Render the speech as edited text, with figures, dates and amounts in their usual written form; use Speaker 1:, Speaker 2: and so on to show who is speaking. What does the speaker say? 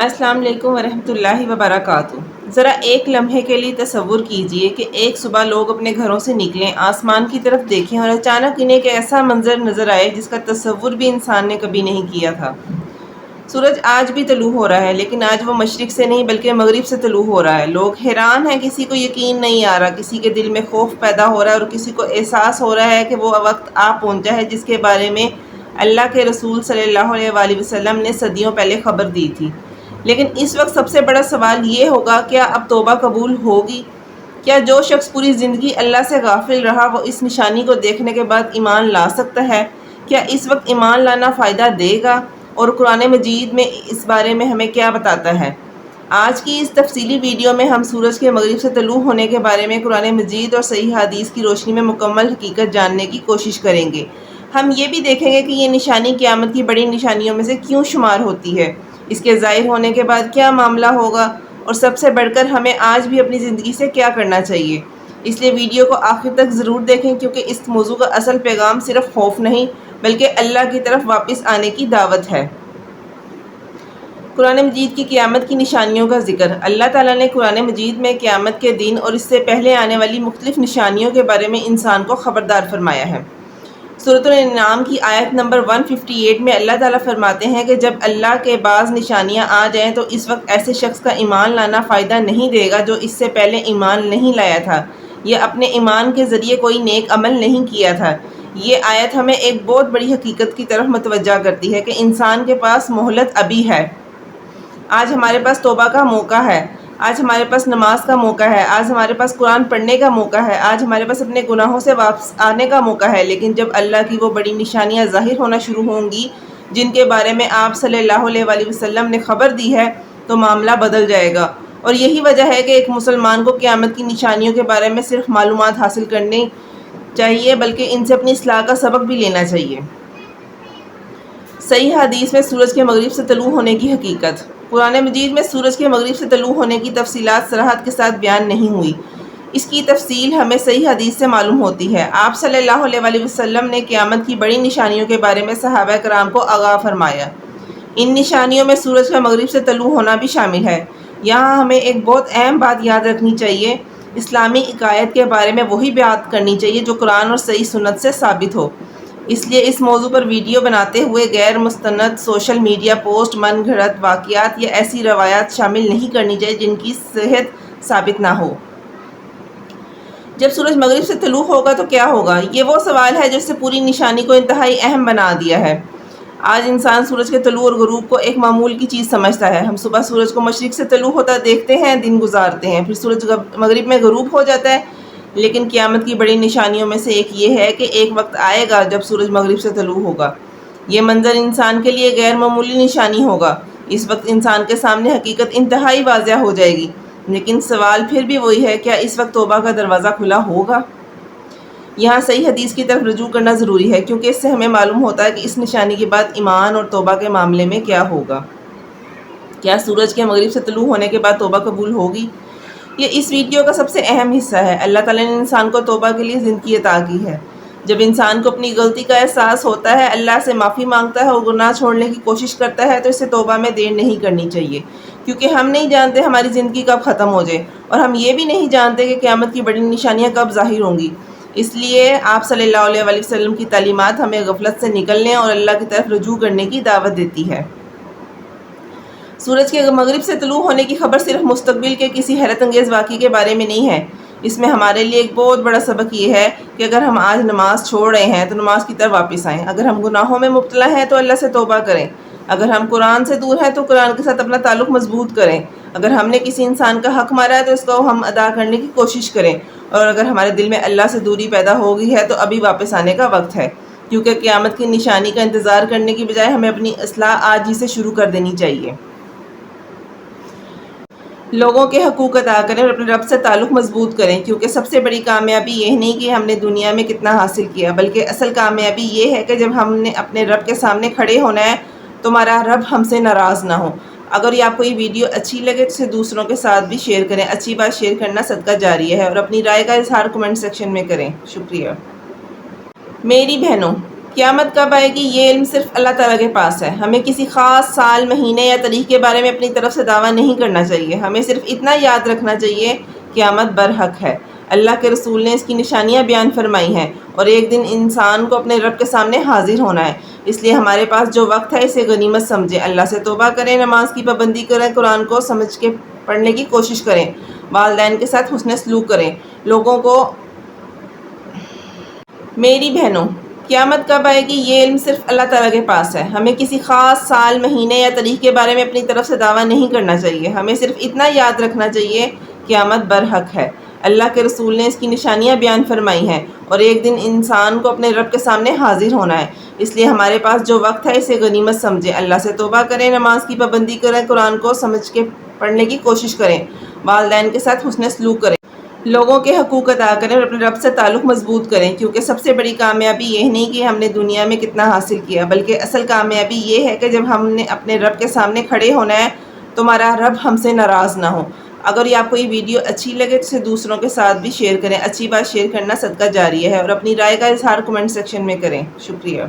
Speaker 1: السلام علیکم ورحمۃ اللہ وبرکاتہ۔ ذرا ایک لمحے کے لیے تصور کیجئے کہ ایک صبح لوگ اپنے گھروں سے نکلیں، آسمان کی طرف دیکھیں اور اچانک انہیں ایک ایسا منظر نظر آئے جس کا تصور بھی انسان نے کبھی نہیں کیا تھا۔ سورج آج بھی طلوع ہو رہا ہے، لیکن آج وہ مشرق سے نہیں بلکہ مغرب سے طلوع ہو رہا ہے۔ لوگ حیران ہیں، کسی کو یقین نہیں آ رہا، کسی کے دل میں خوف پیدا ہو رہا ہے اور کسی کو احساس ہو رہا ہے کہ وہ وقت آ پہنچا ہے جس کے بارے میں اللہ کے رسول صلی اللہ علیہ وآلہ وسلم نے صدیوں پہلے خبر دی تھی۔ لیکن اس وقت سب سے بڑا سوال یہ ہوگا، کیا اب توبہ قبول ہوگی؟ کیا جو شخص پوری زندگی اللہ سے غافل رہا وہ اس نشانی کو دیکھنے کے بعد ایمان لا سکتا ہے؟ کیا اس وقت ایمان لانا فائدہ دے گا؟ اور قرآن مجید میں اس بارے میں ہمیں کیا بتاتا ہے؟ آج کی اس تفصیلی ویڈیو میں ہم سورج کے مغرب سے طلوع ہونے کے بارے میں قرآن مجید اور صحیح حدیث کی روشنی میں مکمل حقیقت جاننے کی کوشش کریں گے۔ ہم یہ بھی دیکھیں گے کہ یہ نشانی قیامت کی بڑی نشانیوں میں سے کیوں شمار ہوتی ہے، اس کے ظاہر ہونے کے بعد کیا معاملہ ہوگا، اور سب سے بڑھ کر ہمیں آج بھی اپنی زندگی سے کیا کرنا چاہیے۔ اس لیے ویڈیو کو آخر تک ضرور دیکھیں، کیونکہ اس موضوع کا اصل پیغام صرف خوف نہیں بلکہ اللہ کی طرف واپس آنے کی دعوت ہے۔ قرآن مجید کی قیامت کی نشانیوں کا ذکر۔ اللہ تعالیٰ نے قرآن مجید میں قیامت کے دن اور اس سے پہلے آنے والی مختلف نشانیوں کے بارے میں انسان کو خبردار فرمایا ہے۔ سورۃ الانعام کی آیت نمبر 158 میں اللہ تعالیٰ فرماتے ہیں کہ جب اللہ کے بعض نشانیاں آ جائیں تو اس وقت ایسے شخص کا ایمان لانا فائدہ نہیں دے گا جو اس سے پہلے ایمان نہیں لایا تھا یا اپنے ایمان کے ذریعے کوئی نیک عمل نہیں کیا تھا۔ یہ آیت ہمیں ایک بہت بڑی حقیقت کی طرف متوجہ کرتی ہے کہ انسان کے پاس مہلت ابھی ہے۔ آج ہمارے پاس توبہ کا موقع ہے، آج ہمارے پاس نماز کا موقع ہے، آج ہمارے پاس قرآن پڑھنے کا موقع ہے، آج ہمارے پاس اپنے گناہوں سے واپس آنے کا موقع ہے۔ لیکن جب اللہ کی وہ بڑی نشانیاں ظاہر ہونا شروع ہوں گی جن کے بارے میں آپ صلی اللہ علیہ وآلہ وسلم نے خبر دی ہے تو معاملہ بدل جائے گا۔ اور یہی وجہ ہے کہ ایک مسلمان کو قیامت کی نشانیوں کے بارے میں صرف معلومات حاصل کرنی چاہیے بلکہ ان سے اپنی اصلاح کا سبق بھی لینا چاہیے۔ صحیح حدیث میں سورج کے مغرب سے طلوع ہونے کی حقیقت۔ قرآن مجید میں سورج کے مغرب سے طلوع ہونے کی تفصیلات صراحت کے ساتھ بیان نہیں ہوئی۔ اس کی تفصیل ہمیں صحیح حدیث سے معلوم ہوتی ہے۔ آپ صلی اللہ علیہ وآلہ وسلم نے قیامت کی بڑی نشانیوں کے بارے میں صحابہ کرام کو آگاہ فرمایا۔ ان نشانیوں میں سورج کا مغرب سے طلوع ہونا بھی شامل ہے۔ یہاں ہمیں ایک بہت اہم بات یاد رکھنی چاہیے، اسلامی عقائد کے بارے میں وہی بات کرنی چاہیے جو قرآن اور صحیح سنت سے ثابت ہو۔ اس لیے اس موضوع پر ویڈیو بناتے ہوئے غیر مستند سوشل میڈیا پوسٹ، من گھڑت واقعات یا ایسی روایات شامل نہیں کرنی چاہیے جن کی صحت ثابت نہ ہو۔ جب سورج مغرب سے طلوع ہوگا تو کیا ہوگا؟ یہ وہ سوال ہے جو اس سے پوری نشانی کو انتہائی اہم بنا دیا ہے۔ آج انسان سورج کے طلوع اور غروب کو ایک معمول کی چیز سمجھتا ہے۔ ہم صبح سورج کو مشرق سے طلوع ہوتا دیکھتے ہیں، دن گزارتے ہیں، پھر سورج مغرب میں غروب ہو جاتا ہے۔ لیکن قیامت کی بڑی نشانیوں میں سے ایک یہ ہے کہ ایک وقت آئے گا جب سورج مغرب سے طلوع ہوگا۔ یہ منظر انسان کے لیے غیر معمولی نشانی ہوگا۔ اس وقت انسان کے سامنے حقیقت انتہائی واضح ہو جائے گی۔ لیکن سوال پھر بھی وہی ہے، کیا اس وقت توبہ کا دروازہ کھلا ہوگا؟ یہاں صحیح حدیث کی طرف رجوع کرنا ضروری ہے، کیونکہ اس سے ہمیں معلوم ہوتا ہے کہ اس نشانی کے بعد ایمان اور توبہ کے معاملے میں کیا ہوگا۔ کیا سورج کے مغرب سے طلوع ہونے کے بعد توبہ قبول ہوگی؟ یہ اس ویڈیو کا سب سے اہم حصہ ہے۔ اللہ تعالیٰ نے انسان کو توبہ کے لیے زندگی عطا کی ہے۔ جب انسان کو اپنی غلطی کا احساس ہوتا ہے، اللہ سے معافی مانگتا ہے اور گناہ چھوڑنے کی کوشش کرتا ہے تو اسے توبہ میں دیر نہیں کرنی چاہیے، کیونکہ ہم نہیں جانتے ہماری زندگی کب ختم ہو جائے، اور ہم یہ بھی نہیں جانتے کہ قیامت کی بڑی نشانیاں کب ظاہر ہوں گی۔ اس لیے آپ صلی اللہ علیہ وآلہ وسلم کی تعلیمات ہمیں غفلت سے نکلنے اور اللہ کی طرف رجوع کرنے کی دعوت دیتی ہے۔ سورج کے مغرب سے طلوع ہونے کی خبر صرف مستقبل کے کسی حیرت انگیز واقعے کے بارے میں نہیں ہے۔ اس میں ہمارے لیے ایک بہت بڑا سبق یہ ہے کہ اگر ہم آج نماز چھوڑ رہے ہیں تو نماز کی طرف واپس آئیں۔ اگر ہم گناہوں میں مبتلا ہیں تو اللہ سے توبہ کریں۔ اگر ہم قرآن سے دور ہیں تو قرآن کے ساتھ اپنا تعلق مضبوط کریں۔ اگر ہم نے کسی انسان کا حق مارا ہے تو اس کو ہم ادا کرنے کی کوشش کریں۔ اور اگر ہمارے دل میں اللہ سے دوری پیدا ہو گئی ہے تو ابھی واپس آنے کا وقت ہے، کیونکہ قیامت کی نشانی کا انتظار کرنے کی بجائے ہمیں اپنی اصلاح آج ہی سے شروع کر دینی چاہیے۔ لوگوں کے حقوق ادا کریں اور اپنے رب سے تعلق مضبوط کریں، کیونکہ سب سے بڑی کامیابی یہ نہیں کہ ہم نے دنیا میں کتنا حاصل کیا، بلکہ اصل کامیابی یہ ہے کہ جب ہم نے اپنے رب کے سامنے کھڑے ہونا ہے تو ہمارا رب ہم سے ناراض نہ ہو۔ اگر یہ آپ کو یہ ویڈیو اچھی لگے تو اسے دوسروں کے ساتھ بھی شیئر کریں۔ اچھی بات شیئر کرنا صدقہ جاریہ ہے، اور اپنی رائے کا اظہار کمنٹ سیکشن میں کریں۔ شکریہ۔ میری بہنوں، قیامت کب آئے گی یہ علم صرف اللہ تعالیٰ کے پاس ہے۔ ہمیں کسی خاص سال، مہینے یا تاریخ کے بارے میں اپنی طرف سے دعویٰ نہیں کرنا چاہیے۔ ہمیں صرف اتنا یاد رکھنا چاہیے، قیامت برحق ہے۔ اللہ کے رسول نے اس کی نشانیاں بیان فرمائی ہیں اور ایک دن انسان کو اپنے رب کے سامنے حاضر ہونا ہے۔ اس لیے ہمارے پاس جو وقت ہے اسے غنیمت سمجھیں، اللہ سے توبہ کریں، نماز کی پابندی کریں، قرآن کو سمجھ کے پڑھنے کی کوشش کریں، والدین کے ساتھ حسن سلوک کریں، لوگوں کو۔ میری بہنوں، قیامت کب آئے گی یہ علم صرف اللہ تعالیٰ کے پاس ہے۔ ہمیں کسی خاص سال، مہینے یا تاریخ کے بارے میں اپنی طرف سے دعویٰ نہیں کرنا چاہیے۔ ہمیں صرف اتنا یاد رکھنا چاہیے، قیامت برحق ہے۔ اللہ کے رسول نے اس کی نشانیاں بیان فرمائی ہیں اور ایک دن انسان کو اپنے رب کے سامنے حاضر ہونا ہے۔ اس لیے ہمارے پاس جو وقت ہے اسے غنیمت سمجھیں، اللہ سے توبہ کریں، نماز کی پابندی کریں، قرآن کو سمجھ کے پڑھنے کی کوشش کریں، والدین کے ساتھ حسن سلوک کریں، لوگوں کے حقوق ادا کریں اور اپنے رب سے تعلق مضبوط کریں، کیونکہ سب سے بڑی کامیابی یہ نہیں کہ ہم نے دنیا میں کتنا حاصل کیا، بلکہ اصل کامیابی یہ ہے کہ جب ہم نے اپنے رب کے سامنے کھڑے ہونا ہے تو ہمارا رب ہم سے ناراض نہ ہو۔ اگر یہ آپ کو یہ ویڈیو اچھی لگے تو اسے دوسروں کے ساتھ بھی شیئر کریں۔ اچھی بات شیئر کرنا صدقہ جاریہ ہے، اور اپنی رائے کا اظہار کمنٹ سیکشن میں کریں۔ شکریہ۔